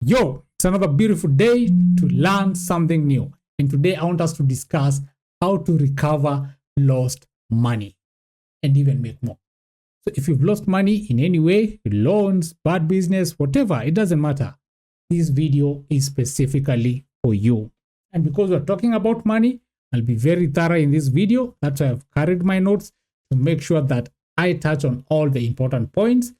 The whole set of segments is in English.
Yo, it's another beautiful day to learn something new. And today I want us to discuss how to recover lost money and even make more. So if you've lost money in any way, loans, bad business, whatever, it doesn't matter. This video is specifically for you. And because we're talking about money, I'll be very thorough in this video. That's why I've carried my notes to make sure that I touch on all the important points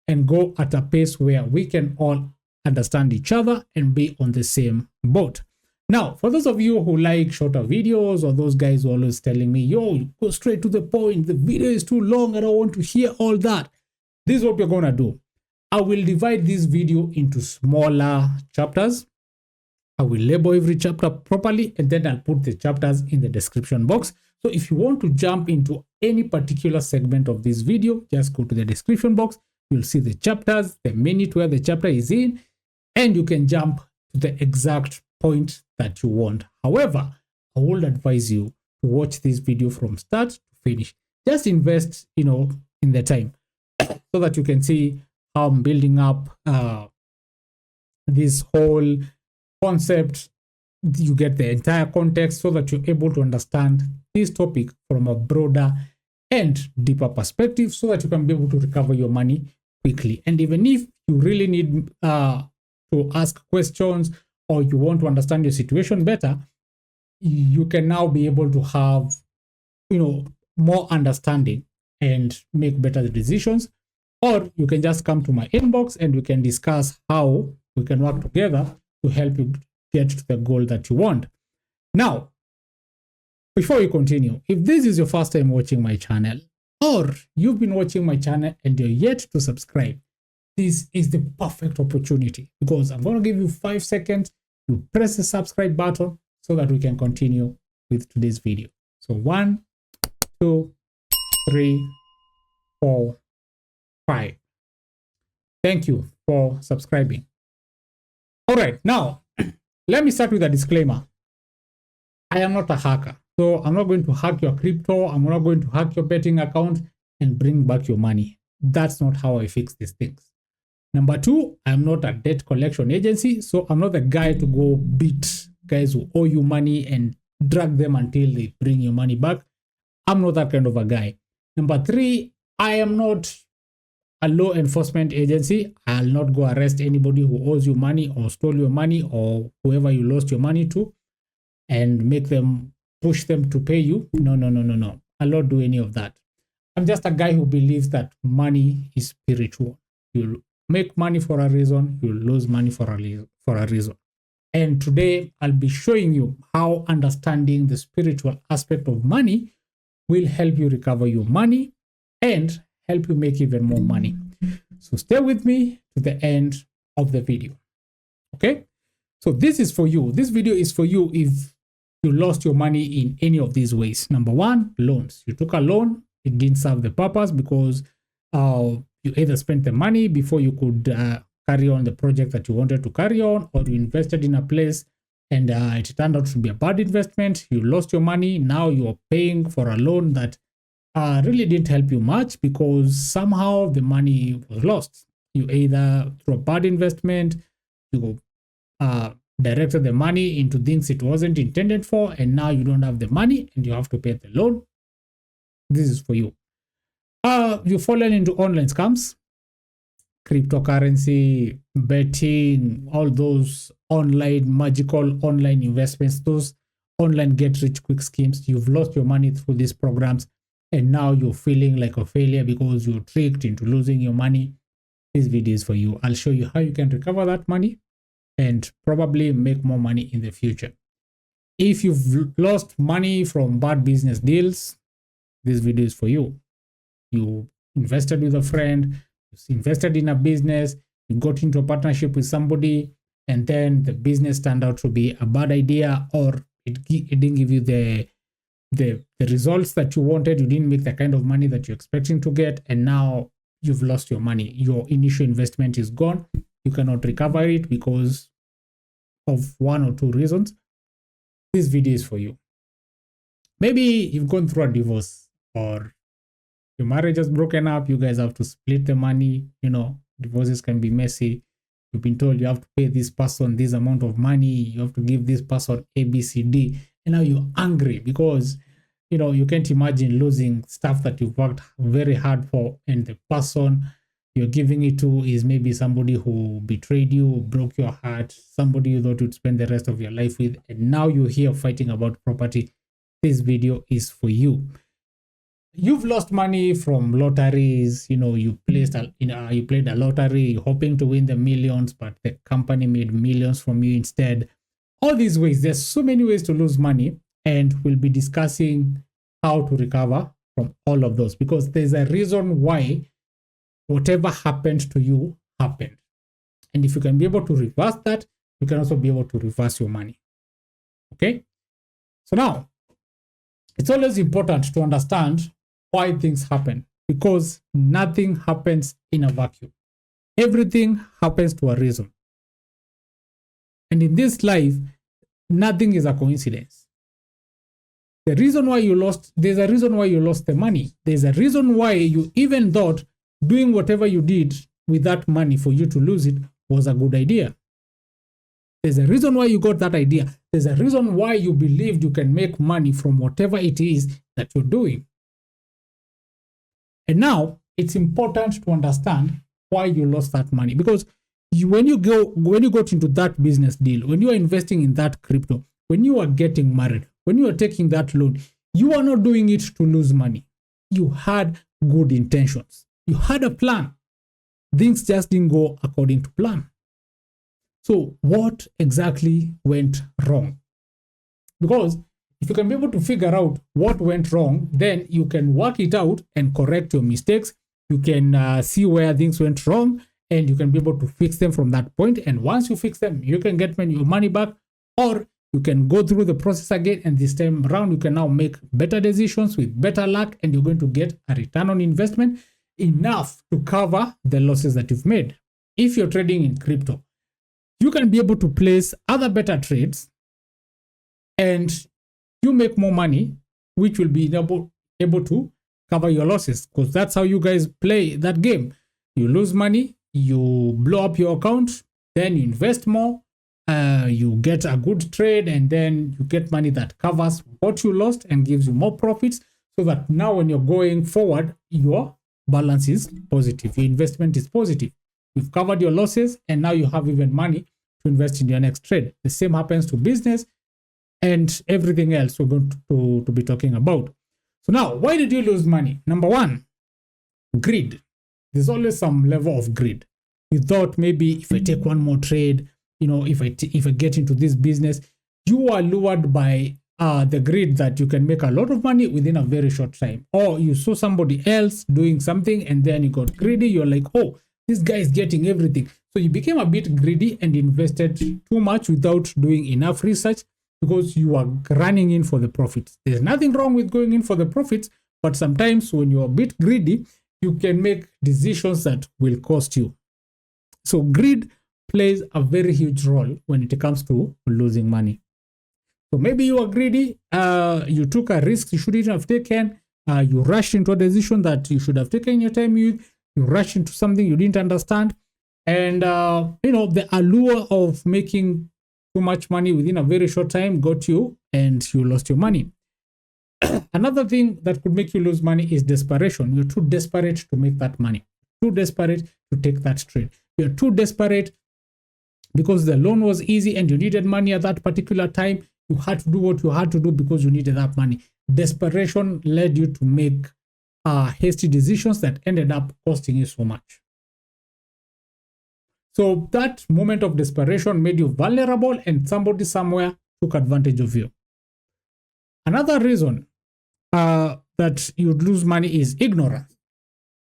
and go at a pace where we can all understand each other and be on the same boat. Now, for those of you who like shorter videos, or those guys who are always telling me, yo, go straight to the point, the video is too long, I don't want to hear all that. This is what we're going to do. I will divide this video into smaller chapters. I will label every chapter properly, and then I'll put the chapters in the description box. So if you want to jump into any particular segment of this video, just go to the description box. You'll see the chapters, the minute where the chapter is in, and you can jump to the exact point that you want. However, I would advise you to watch this video from start to finish. Just invest, in the time so that you can see how I'm building up this whole concept. You get the entire context so that you're able to understand this topic from a broader and deeper perspective so that you can be able to recover your money quickly. And even if you really need to ask questions or you want to understand your situation better, you can now be able to have, more understanding and make better decisions. Or you can just come to my inbox and we can discuss how we can work together to help you get to the goal that you want. Now, before we continue, if this is your first time watching my channel, or you've been watching my channel and you're yet to subscribe, this is the perfect opportunity, because I'm going to give you 5 seconds to press the subscribe button so that we can continue with today's video. So 1, 2, 3, 4, 5. Thank you for subscribing. All right, now let me start with a disclaimer. I am not a hacker. So I'm not going to hack your crypto. I'm not going to hack your betting account and bring back your money. That's not how I fix these things. Number 2, I'm not a debt collection agency. So I'm not the guy to go beat guys who owe you money and drag them until they bring your money back. I'm not that kind of a guy. Number 3, I am not a law enforcement agency. I'll not go arrest anybody who owes you money or stole your money or whoever you lost your money to and push them to pay you. No. I'll not do any of that. I'm just a guy who believes that money is spiritual. You'll make money for a reason, you'll lose money for a reason. And today I'll be showing you how understanding the spiritual aspect of money will help you recover your money and help you make even more money. So stay with me to the end of the video. Okay? So this is for you. This video is for you if you lost your money in any of these ways. Number 1, loans. You took a loan, it didn't serve the purpose because you either spent the money before you could carry on the project that you wanted to carry on, or you invested in a place and it turned out to be a bad investment. You lost your money. Now you're paying for a loan that really didn't help you much because somehow the money was lost. You either through a bad investment, you directed the money into things it wasn't intended for, and now you don't have the money and you have to pay the loan. This is for you. You've fallen into online scams, cryptocurrency, betting, all those magical online investments, those online get rich quick schemes. You've lost your money through these programs and now you're feeling like a failure because you're tricked into losing your money. This video is for you. I'll show you how you can recover that money and probably make more money in the future. If you've lost money from bad business deals, this video is for you. You invested with a friend, you invested in a business, you got into a partnership with somebody, and then the business turned out to be a bad idea, or it didn't give you the results that you wanted. You didn't make the kind of money that you're expecting to get, and now you've lost your money. Your initial investment is gone. You cannot recover it because of 1 or 2 reasons. This video is for you. Maybe you've gone through a divorce, or your marriage has broken up. You guys have to split the money. Divorces can be messy. You've been told you have to pay this person this amount of money, you have to give this person A, B, C, D, and now you're angry because you can't imagine losing stuff that you've worked very hard for, and the person you're giving it to is maybe somebody who betrayed you, broke your heart, somebody you thought you'd spend the rest of your life with, and now you're here fighting about property. This video is for you. You've lost money from lotteries. You played a lottery hoping to win the millions, but the company made millions from you instead. All these ways, there's so many ways to lose money, and we'll be discussing how to recover from all of those, because there's a reason why whatever happened to you happened. And if you can be able to reverse that, you can also be able to reverse your money. Okay? So now, it's always important to understand why things happen, because nothing happens in a vacuum. Everything happens to a reason. And in this life, nothing is a coincidence. There's a reason why you lost the money. There's a reason why you even thought doing whatever you did with that money for you to lose it was a good idea. There's a reason why you got that idea. There's a reason why you believed you can make money from whatever it is that you're doing. And now it's important to understand why you lost that money, because when you got into that business deal, when you are investing in that crypto, when you are getting married, when you are taking that loan, you are not doing it to lose money. You had good intentions. You had a plan. Things just didn't go according to plan. So what exactly went wrong? Because if you can be able to figure out what went wrong, then you can work it out and correct your mistakes. You can see where things went wrong, and you can be able to fix them from that point. And once you fix them, you can get your money back, or you can go through the process again. And this time around, you can now make better decisions with better luck, and you're going to get a return on investment enough to cover the losses that you've made. If you're trading in crypto, you can be able to place other better trades, and you make more money, which will be able to cover your losses, because that's how you guys play that game. You lose money, you blow up your account, then you invest more, you get a good trade, and then you get money that covers what you lost and gives you more profits, so that now when you're going forward, your balance is positive, your investment is positive. You've covered your losses, and now you have even money to invest in your next trade. The same happens to business and everything else we're going to be talking about. So now, why did you lose money? Number one, greed. There's always some level of greed. You thought maybe if I take one more trade, if I get into this business, you are lured by the greed that you can make a lot of money within a very short time. Or you saw somebody else doing something, and then you got greedy. You're like, oh, this guy is getting everything. So you became a bit greedy and invested too much without doing enough research, because you are running in for the profits. There's nothing wrong with going in for the profits, but sometimes when you're a bit greedy, you can make decisions that will cost you. So greed plays a very huge role when it comes to losing money. So maybe you are greedy, you took a risk you shouldn't have taken, you rushed into a decision that you should have taken your time with, you rushed into something you didn't understand, and the allure of making too much money within a very short time got you, and you lost your money. Another thing that could make you lose money is desperation. You're too desperate to make that money, too desperate to take that trade. You're too desperate because the loan was easy and you needed money at that particular time. You had to do what you had to do because you needed that money. Desperation led you to make hasty decisions that ended up costing you so much. So that moment of desperation made you vulnerable, and somebody somewhere took advantage of you. Another reason that you'd lose money is ignorance.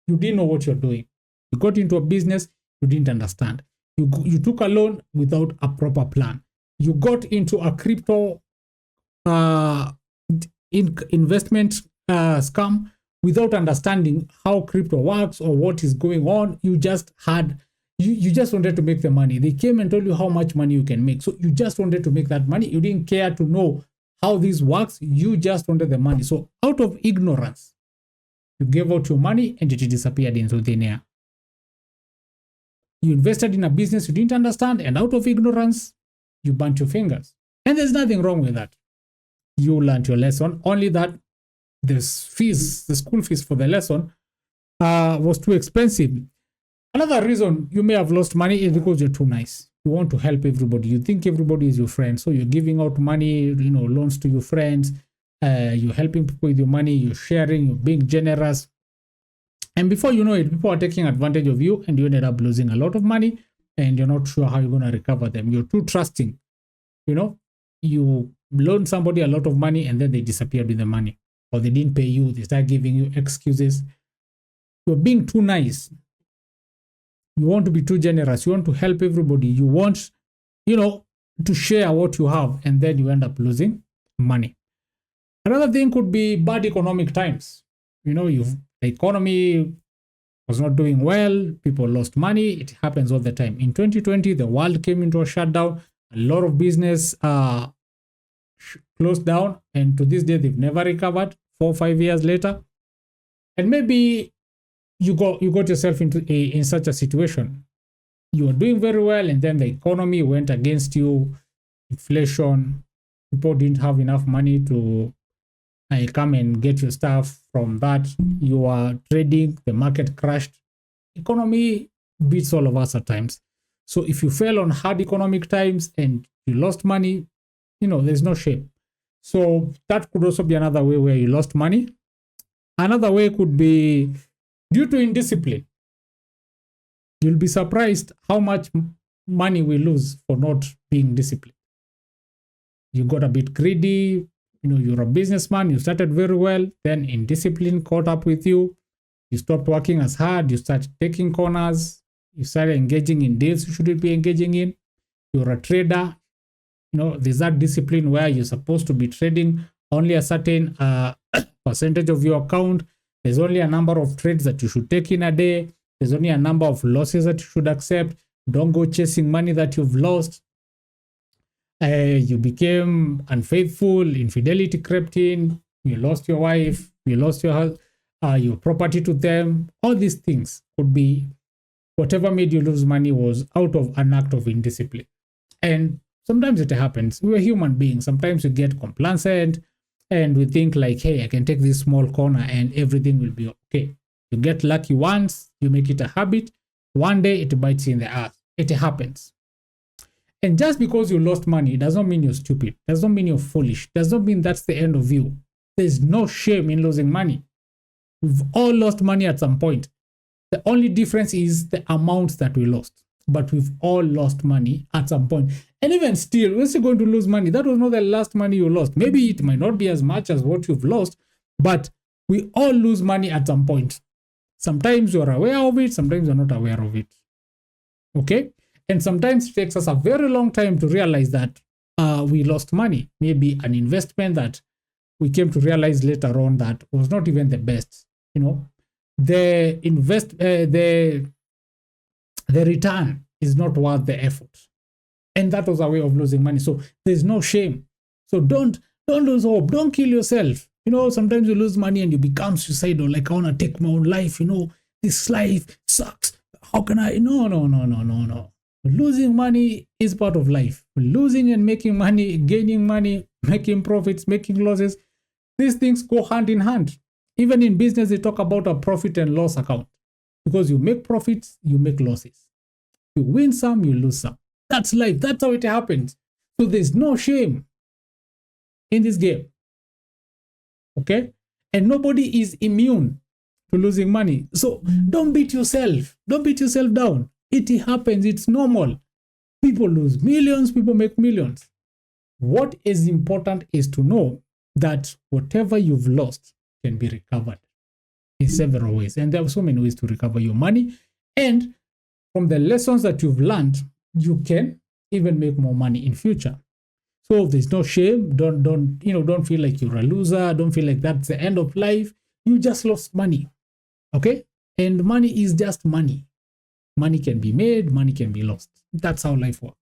You didn't know what you're doing. You got into a business you didn't understand. You took a loan without a proper plan. You got into a crypto investment scam without understanding how crypto works or what is going on. You just wanted to make the money. They came and told you how much money you can make. So you just wanted to make that money. You didn't care to know how this works. You just wanted the money. So out of ignorance, you gave out your money and it disappeared into thin air. You invested in a business you didn't understand, and out of ignorance, you burnt your fingers. And there's nothing wrong with that. You learned your lesson, only that the school fees for the lesson was too expensive. Another reason you may have lost money is because you're too nice. You want to help everybody. You think everybody is your friend. So you're giving out money, loans to your friends. You're helping people with your money. You're sharing. You're being generous. And before you know it, people are taking advantage of you and you ended up losing a lot of money and you're not sure how you're going to recover them. You're too trusting. You loan somebody a lot of money and then they disappeared with the money, or they didn't pay you. They start giving you excuses. You're being too nice. You want to be too generous. You want to help everybody. You want, to share what you have, and then you end up losing money. Another thing could be bad economic times. The economy was not doing well. People lost money. It happens all the time. In 2020, the world came into a shutdown. A lot of business closed down, and to this day, they've never recovered 4 or 5 years later. And maybe you got yourself in such a situation. You were doing very well, and then the economy went against you. Inflation, people didn't have enough money to come and get your stuff from that. You are trading, the market crashed. Economy beats all of us at times. So if you fell on hard economic times and you lost money, there's no shame. So that could also be another way where you lost money. Another way could be due to indiscipline. You'll be surprised how much money we lose for not being disciplined. You got a bit greedy. You're a businessman. You started very well. Then indiscipline caught up with you. You stopped working as hard. You started taking corners. You started engaging in deals you shouldn't be engaging in. You're a trader. There's that discipline where you're supposed to be trading only a certain percentage of your account. There's only a number of trades that you should take in a day. There's only a number of losses that you should accept. Don't go chasing money that you've lost. You became unfaithful. Infidelity crept in. You lost your wife. You lost your property to them. All these things could be whatever made you lose money was out of an act of indiscipline. And sometimes it happens. We're human beings. Sometimes we get complacent and we think like, hey, I can take this small corner and everything will be okay. You get lucky once, you make it a habit. One day it bites you in the ass. It happens. And just because you lost money, it does not mean you're stupid. It does not mean you're foolish. It does not mean that's the end of you. There's no shame in losing money. We've all lost money at some point. The only difference is the amount that we lost. But we've all lost money at some point. And even still, we're still going to lose money. That was not the last money you lost. Maybe it might not be as much as what you've lost, but we all lose money at some point. Sometimes you're aware of it, sometimes you're not aware of it. Okay? And sometimes it takes us a very long time to realize that we lost money. Maybe an investment that we came to realize later on that was not even the best. The return is not worth the effort. And that was a way of losing money. So there's no shame. So don't lose hope. Don't kill yourself. Sometimes you lose money and you become suicidal. Like, I want to take my own life. This life sucks. How can I? No. Losing money is part of life. Losing and making money, gaining money, making profits, making losses. These things go hand in hand. Even in business, they talk about a profit and loss account. Because you make profits, you make losses. You win some, you lose some. That's life. That's how it happens. So there's no shame in this game. Okay? And nobody is immune to losing money. So don't beat yourself. Don't beat yourself down. It happens. It's normal. People lose millions. People make millions. What is important is to know that whatever you've lost can be recovered in several ways. And there are so many ways to recover your money. And from the lessons that you've learned, you can even make more money in future. So there's no shame. Don't feel like you're a loser. Don't feel like that's the end of life. You just lost money. Okay? And money is just money. Money can be made, money can be lost. That's how life works.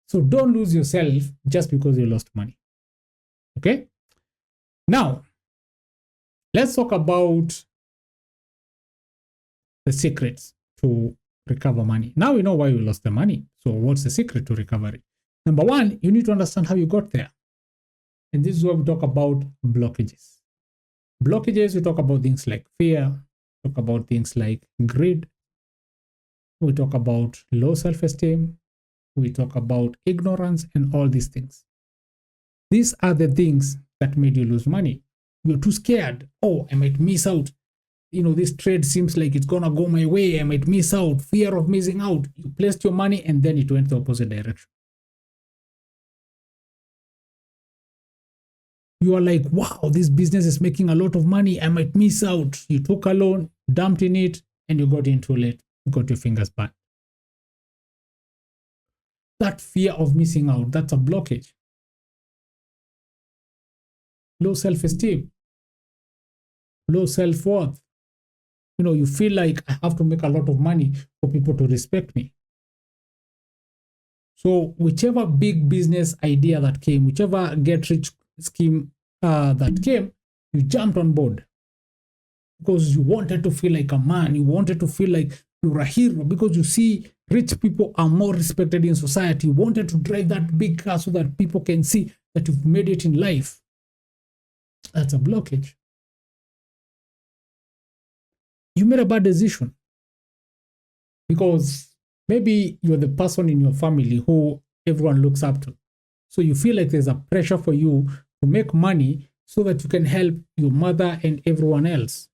So don't lose yourself just because you lost money. Okay? Now, let's talk about the secrets to recover money. Now we know why you lost the money. So what's the secret to recovery? Number one, you need to understand how you got there. And this is where we talk about blockages. Blockages, we talk about things like fear, talk about things like greed, we talk about low self-esteem, we talk about ignorance and all these things. These are the things that made you lose money. You're too scared. Oh, I might miss out. This trade seems like it's gonna go my way. I might miss out. Fear of missing out. You placed your money and then it went the opposite direction. You are like, wow, this business is making a lot of money. I might miss out. You took a loan, dumped in it, and you got in too late. You got your fingers burned. That fear of missing out, that's a blockage. Low self-esteem, low self-worth. You feel like I have to make a lot of money for people to respect me. So whichever big business idea that came, whichever get-rich scheme that came, you jumped on board because you wanted to feel like a man. You wanted to feel like you're a hero because you see rich people are more respected in society. You wanted to drive that big car so that people can see that you've made it in life. That's a blockage. You made a bad decision because maybe you're the person in your family who everyone looks up to. So you feel like there's a pressure for you to make money so that you can help your mother and everyone else.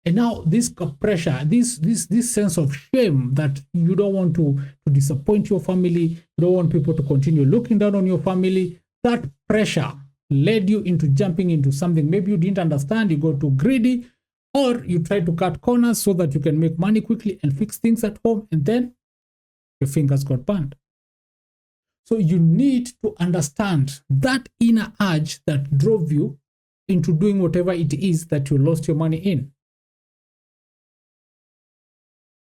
And now this pressure, this sense of shame that you don't want to disappoint your family, you don't want people to continue looking down on your family, that pressure led you into jumping into something maybe you didn't understand. You got too greedy, or you try to cut corners so that you can make money quickly and fix things at home, and then your fingers got burned. So you need to understand that inner urge that drove you into doing whatever it is that you lost your money in.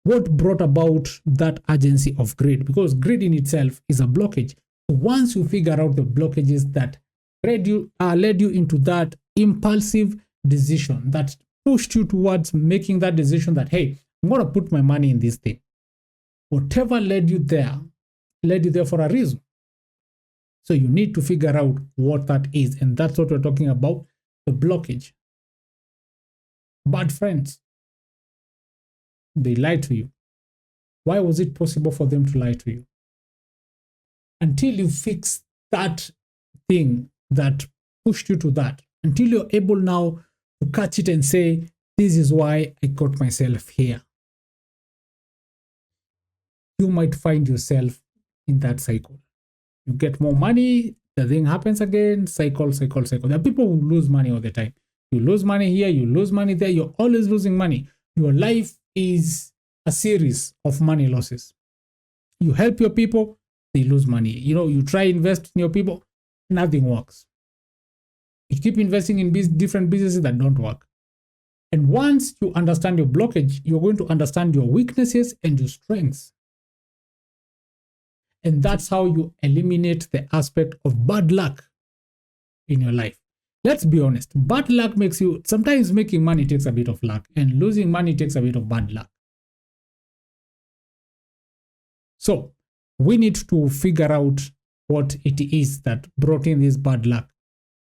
What brought about that urgency of greed? Because greed in itself is a blockage. So once you figure out the blockages that led you into that impulsive decision that pushed you towards making that decision that, hey, I'm going to put my money in this thing. Whatever led you there for a reason. So you need to figure out what that is. And that's what we're talking about, the blockage. Bad friends. They lied to you. Why was it possible for them to lie to you? Until you fix that thing that pushed you to that, until you're able now to catch it and say, this is why I got myself here. You might find yourself in that cycle. You get more money, the thing happens again, cycle. There are people who lose money all the time. You lose money here, you lose money there, you're always losing money. Your life is a series of money losses. You help your people, they lose money. You try invest in your people, nothing works. You keep investing in different businesses that don't work. And once you understand your blockage, you're going to understand your weaknesses and your strengths. And that's how you eliminate the aspect of bad luck in your life. Let's be honest. Bad luck makes you, sometimes making money takes a bit of luck, and losing money takes a bit of bad luck. So we need to figure out what it is that brought in this bad luck,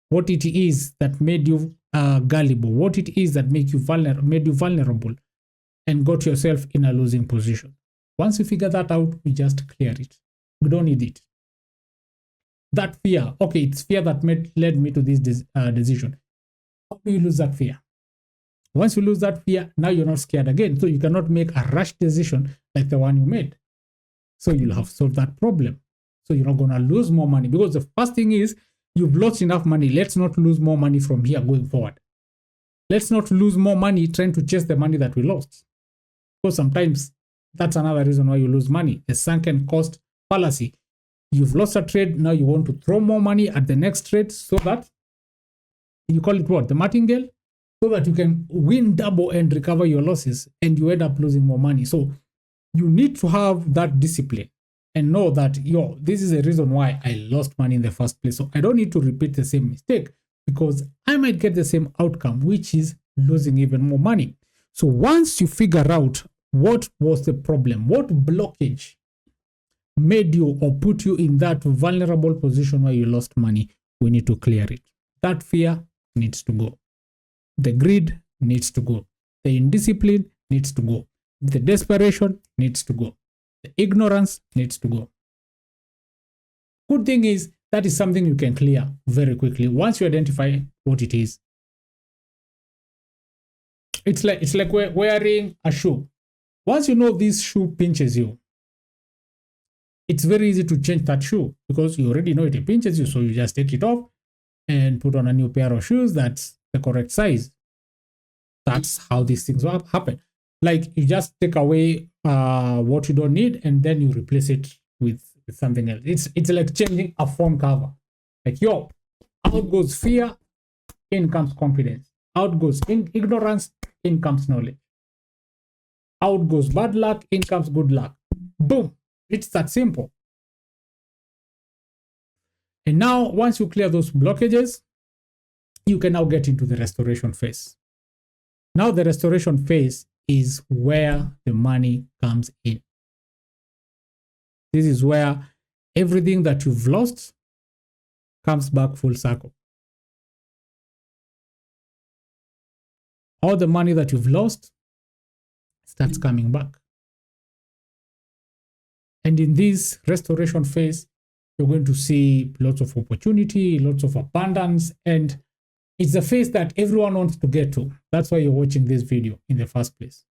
what it is that made you gullible, what it is that made you vulnerable and got yourself in a losing position. Once you figure that out, we just clear it. We don't need it. That fear, okay, it's fear that led me to this decision. How do you lose that fear? Once you lose that fear, now you're not scared again. So you cannot make a rash decision like the one you made. So you'll have solved that problem. So you're not going to lose more money, because the first thing is you've lost enough money. Let's not lose more money from here going forward. Let's not lose more money trying to chase the money that we lost. Because sometimes that's another reason why you lose money, the sunken cost fallacy. You've lost a trade, now you want to throw more money at the next trade so that, you call it what, the martingale? So that you can win double and recover your losses, and you end up losing more money. So you need to have that discipline and know that, this is the reason why I lost money in the first place. So I don't need to repeat the same mistake, because I might get the same outcome, which is losing even more money. So once you figure out What was the problem? What blockage made you or put you in that vulnerable position where you lost money? We need to clear it. That fear needs to go. The greed needs to go. The indiscipline needs to go. The desperation needs to go. The ignorance needs to go. Good thing is that is something you can clear very quickly once you identify what it is. It's like wearing a shoe. Once you know this shoe pinches you, it's very easy to change that shoe because you already know it pinches you. So you just take it off and put on a new pair of shoes that's the correct size. That's how these things happen. Like you just take away what you don't need and then you replace it with something else. It's like changing a phone cover. Like, yo, out goes fear, in comes confidence. Out goes ignorance, in comes knowledge. Out goes bad luck, in comes good luck. Boom. It's that simple. And now, once you clear those blockages, you can now get into the restoration phase. Now, the restoration phase is where the money comes in. This is where everything that you've lost comes back full circle. All the money that you've lost starts coming back. And in this restoration phase, you're going to see lots of opportunity, lots of abundance, and it's the phase that everyone wants to get to. That's why you're watching this video in the first place.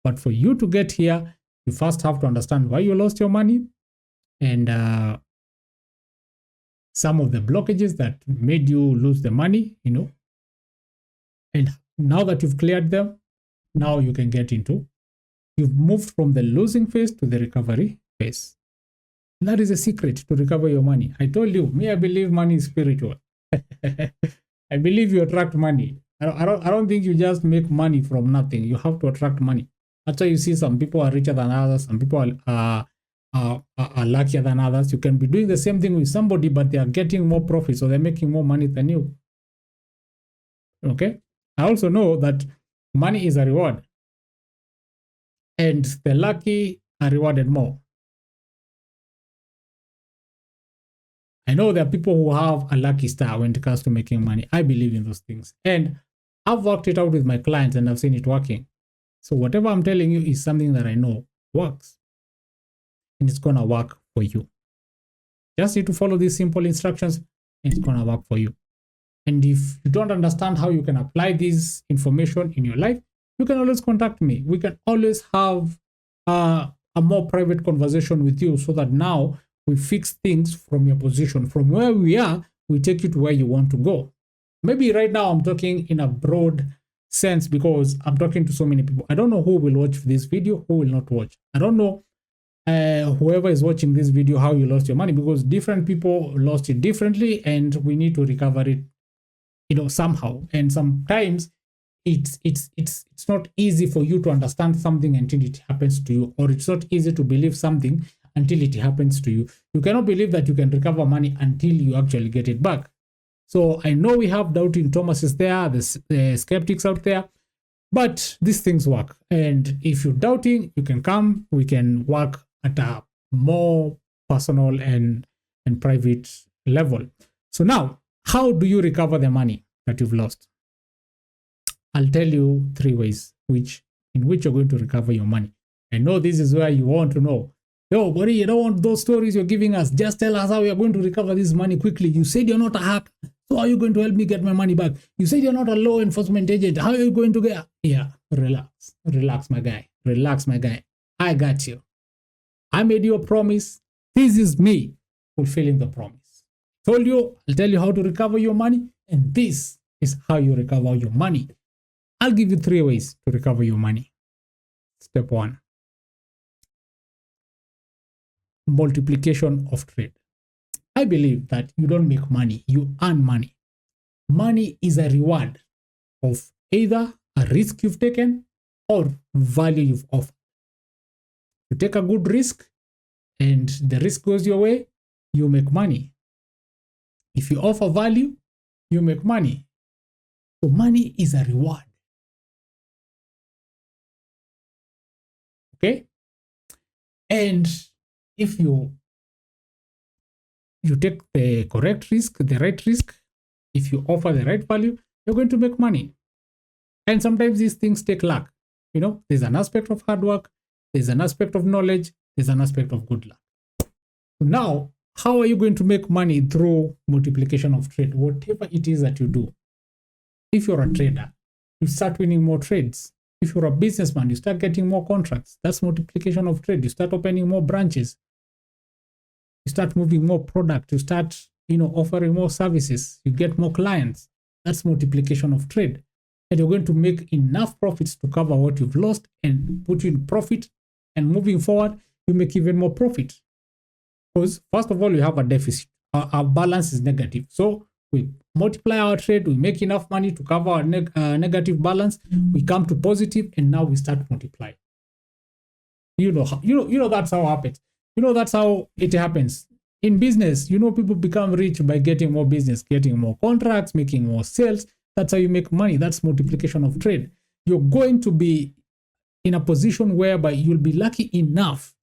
But for you to get here, you first have to understand why you lost your money and some of the blockages that made you lose the money, And now that you've cleared them, now you can get into, you've moved from the losing phase to the recovery phase. And that is a secret to recover your money. I told you, I believe money is spiritual. I believe you attract money. I don't think you just make money from nothing. You have to attract money. That's why you see some people are richer than others. Some people are luckier than others. You can be doing the same thing with somebody, but they are getting more profits, so they're making more money than you. Okay? I also know that money is a reward. And the lucky are rewarded more. I know there are people who have a lucky star when it comes to making money. I believe in those things. And I've worked it out with my clients and I've seen it working. So whatever I'm telling you is something that I know works. And it's going to work for you. Just need to follow these simple instructions and it's going to work for you. And if you don't understand how you can apply this information in your life, you can always contact me. We can always have a more private conversation with you so that now we fix things from your position. From where we are, we take you to where you want to go. Maybe right now I'm talking in a broad sense because I'm talking to so many people. I don't know who will watch this video, who will not watch. I don't know whoever is watching this video how you lost your money because different people lost it differently and we need to recover it, somehow. And sometimes it's not easy for you to understand something until it happens to you, or it's not easy to believe something until it happens to you. You cannot believe that you can recover money until you actually get it back. So I know we have doubting Thomases there, the skeptics out there, but these things work. And if you're doubting, you can come, we can work at a more personal and private level. So now, how do you recover the money that you've lost? I'll tell you 3 ways in which you're going to recover your money. I know this is where you want to know. Yo, buddy, you don't want those stories you're giving us. Just tell us how you're going to recover this money quickly. You said you're not a hacker. So how are you going to help me get my money back? You said you're not a law enforcement agent. How are you going to get... Yeah, relax. Relax, my guy. Relax, my guy. I got you. I made you a promise. This is me fulfilling the promise. Told you, I'll tell you how to recover your money. And this is how you recover your money. I'll give you 3 ways to recover your money. Step 1. Multiplication of trade. I believe that you don't make money, you earn money. Money is a reward of either a risk you've taken or value you've offered. You take a good risk and the risk goes your way, you make money. If you offer value, you make money. So money is a reward. Okay. And if you take the correct risk, the right risk, if you offer the right value, you're going to make money. And sometimes these things take luck. You know, there's an aspect of hard work, there's an aspect of knowledge, there's an aspect of good luck. Now, how are you going to make money through multiplication of trade? Whatever it is that you do. If you're a trader, you start winning more trades. If you're a businessman, you start getting more contracts. That's multiplication of trade. You start opening more branches. You start moving more product. You start, offering more services. You get more clients. That's multiplication of trade. And you're going to make enough profits to cover what you've lost and put you in profit. And moving forward, you make even more profit. Because first of all, you have a deficit. Our balance is negative. So we multiply our trade, we make enough money to cover our negative balance, we come to positive, and now we start multiplying. That's how it happens. That's how it happens. In business, people become rich by getting more business, getting more contracts, making more sales. That's how you make money. That's multiplication of trade. You're going to be in a position whereby you'll be lucky enough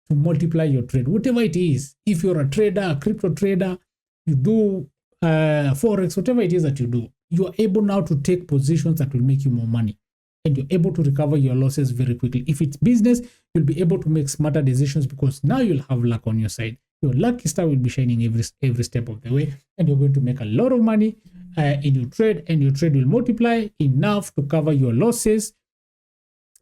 to multiply your trade, whatever it is. If you're a trader, a crypto trader, you do forex, whatever it is that you do, you are able now to take positions that will make you more money, and you're able to recover your losses very quickly. If it's business, you'll be able to make smarter decisions because now you'll have luck on your side. Your lucky star will be shining every step of the way, and you're going to make a lot of money in your trade, and your trade will multiply enough to cover your losses,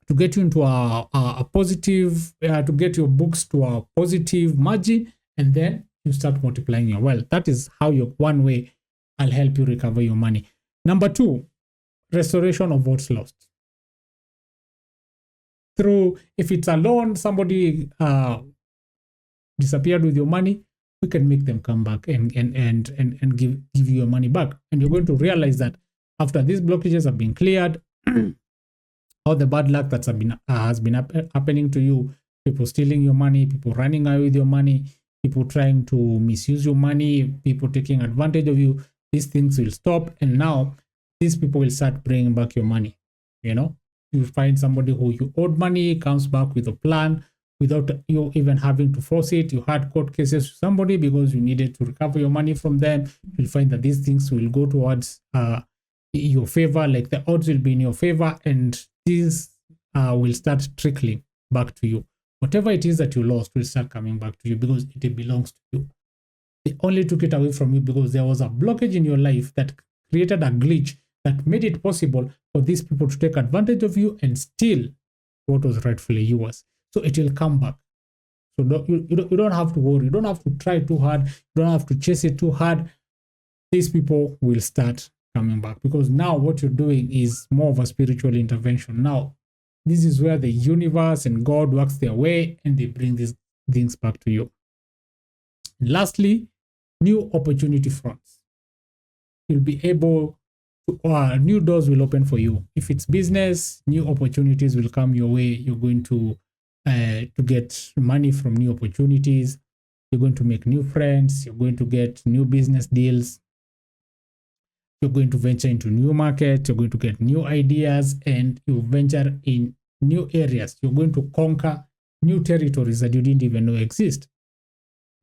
to get you into a positive, to get your books to a positive margin, and then you start multiplying your wealth. That is how one way I'll help you recover your money. Number 2, restoration of what's lost. Through, if it's a loan, somebody disappeared with your money, we can make them come back and give you your money back. And you're going to realize that after these blockages have been cleared, all the bad luck that has been happening to you, people stealing your money, people running away with your money, people trying to misuse your money, people taking advantage of you, these things will stop. And now these people will start bringing back your money. You find somebody who you owed money, comes back with a plan without you even having to force it. You had court cases with somebody because you needed to recover your money from them. You'll find that these things will go towards your favor, like the odds will be in your favor, and these will start trickling back to you. Whatever it is that you lost will start coming back to you because it belongs to you. They only took it away from you because there was a blockage in your life that created a glitch that made it possible for these people to take advantage of you and steal what was rightfully yours. So it will come back. So you don't have to worry. You don't have to try too hard. You don't have to chase it too hard. These people will start coming back because now what you're doing is more of a spiritual intervention. Now, this is where the universe and God works their way and they bring these things back to you. And lastly, new opportunity fronts. You'll be able to, new doors will open for you. If it's business, new opportunities will come your way. You're going to get money from new opportunities. You're going to make new friends. You're going to get new business deals. You're going to venture into new markets. You're going to get new ideas, and you venture in new areas. You're going to conquer new territories that you didn't even know exist.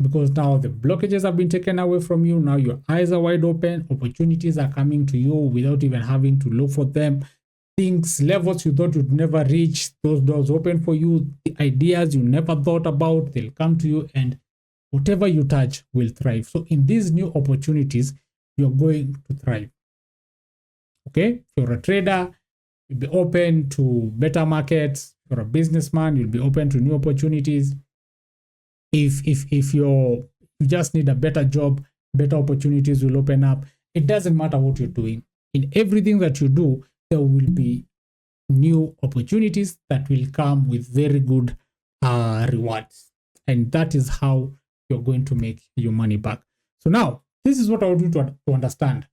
Because now the blockages have been taken away from you. Now your eyes are wide open. Opportunities are coming to you without even having to look for them. Things, levels you thought you'd never reach, those doors open for you. The ideas you never thought about, they'll come to you, and whatever you touch will thrive. So in these new opportunities, you're going to thrive. Okay? If you're a trader, you'll be open to better markets. If you're a businessman, you'll be open to new opportunities. If you just need a better job, better opportunities will open up. It doesn't matter what you're doing. In everything that you do, there will be new opportunities that will come with very good rewards. And that is how you're going to make your money back. So now, this is what I want you to understand.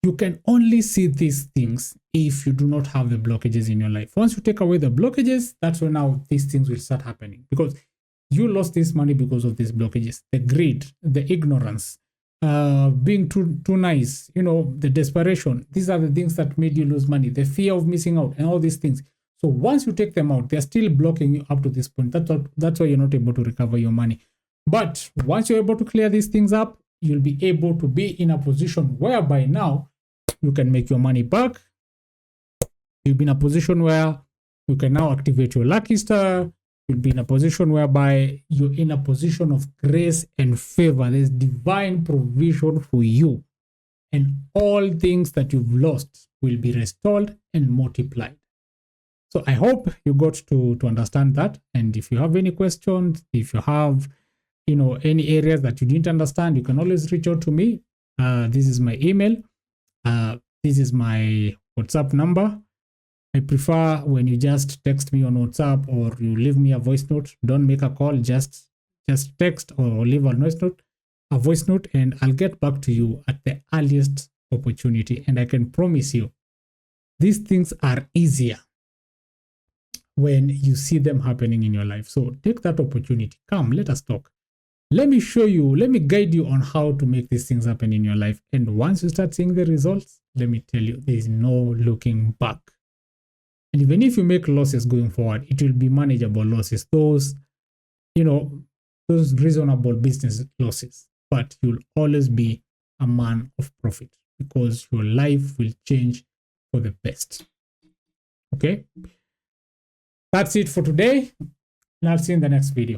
You can only see these things if you do not have the blockages in your life. Once you take away the blockages, that's when now these things will start happening. Because you lost this money because of these blockages. The greed, the ignorance, being too nice, the desperation. These are the things that made you lose money. The fear of missing out and all these things. So once you take them out, they're still blocking you up to this point. That's why you're not able to recover your money. But once you're able to clear these things up, you'll be able to be in a position whereby now you can make your money back. You'll be in a position where you can now activate your lucky star. You'll be in a position whereby you're in a position of grace and favor. There's divine provision for you. And all things that you've lost will be restored and multiplied. So I hope you got to understand that. And if you have any questions, if you have any areas that you didn't understand, you can always reach out to me. This is my email. This is my WhatsApp number. I prefer when you just text me on WhatsApp or you leave me a voice note. Don't make a call, just text or leave a voice note, and I'll get back to you at the earliest opportunity. And I can promise you, these things are easier when you see them happening in your life. So take that opportunity. Come, let us talk. Let me show you, let me guide you on how to make these things happen in your life. And once you start seeing the results, let me tell you, there is no looking back. And even if you make losses going forward, it will be manageable losses. Those reasonable business losses. But you'll always be a man of profit because your life will change for the best. Okay? That's it for today. And I'll see you in the next video.